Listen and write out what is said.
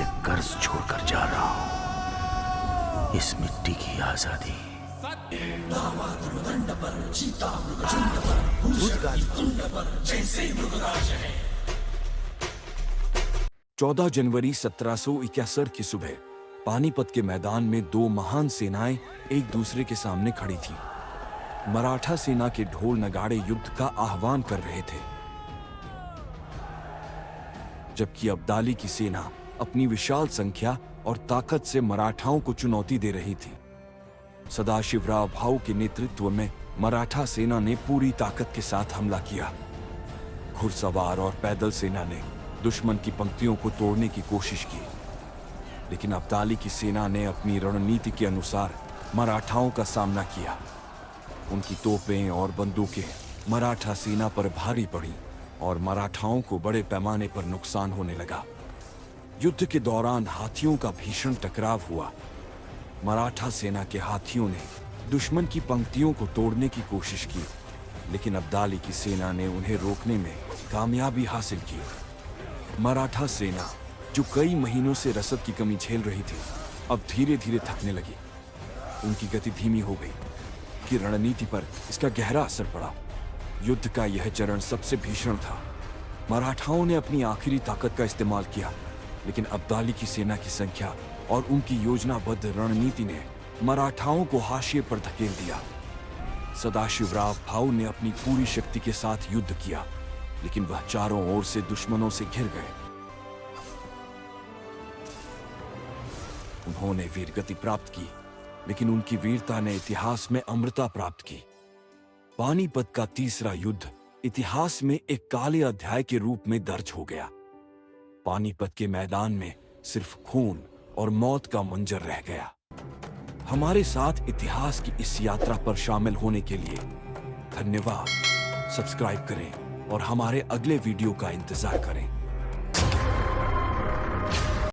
ये कर्ज छोड़कर जा रहा हूं, इस मिट्टी की आजादी। 14 जनवरी 1761 की सुबह पानीपत के मैदान में दो महान सेनाएं एक दूसरे के सामने खड़ी थीं। मराठा सेना के ढोल नगाड़े युद्ध का आह्वान कर रहे थे, जबकि अब्दाली की सेना अपनी विशाल संख्या और ताकत से मराठाओं को चुनौती दे रही थी। सदाशिवराव भाऊ के नेतृत्व में मराठा सेना ने पूरी ताकत के साथ हमला किया। घुड़सवार और पैदल सेना ने दुश्मन की पंक्तियों को तोड़ने की कोशिश की, लेकिन अब्दाली की सेना ने अपनी रणनीति के अनुसार मराठाओं का सामना किया। उनकी तोपें और बंदूकें मराठा सेना पर भारी पड़ी और मराठाओं को बड़े पैमाने पर नुकसान होने लगा। युद्ध के दौरान हाथियों का भीषण टकराव हुआ। मराठा सेना के हाथियों ने दुश्मन की पंक्तियों को तोड़ने की कोशिश की, लेकिन अब्दाली की सेना ने उन्हें रोकने में कामयाबी हासिल की। मराठा सेना, जो कई महीनों से रसद की कमी झेल रही थी, अब धीरे धीरे थकने लगी। उनकी गति धीमी हो गई कि रणनीति पर इसका गहरा असर पड़ा। युद्ध का यह चरण सबसे भीषण था। मराठाओं ने अपनी आखिरी ताकत का इस्तेमाल किया, लेकिन अब्दाली की सेना की संख्या और उनकी योजनाबद्ध रणनीति ने मराठाओं को हाशिए पर धकेल दिया। सदाशिवराव भाऊ ने अपनी पूरी शक्ति के साथ युद्ध किया, लेकिन वह चारों ओर से दुश्मनों से घिर गए। उन्होंने वीरगति प्राप्त की, लेकिन उनकी वीरता ने इतिहास में अमरता प्राप्त की। पानीपत का तीसरा युद्ध इतिहास में एक काले अध्याय के रूप में दर्ज हो गया। पानीपत के मैदान में सिर्फ खून और मौत का मंजर रह गया। हमारे साथ इतिहास की इस यात्रा पर शामिल होने के लिए धन्यवाद। सब्सक्राइब करें और हमारे अगले वीडियो का इंतजार करें।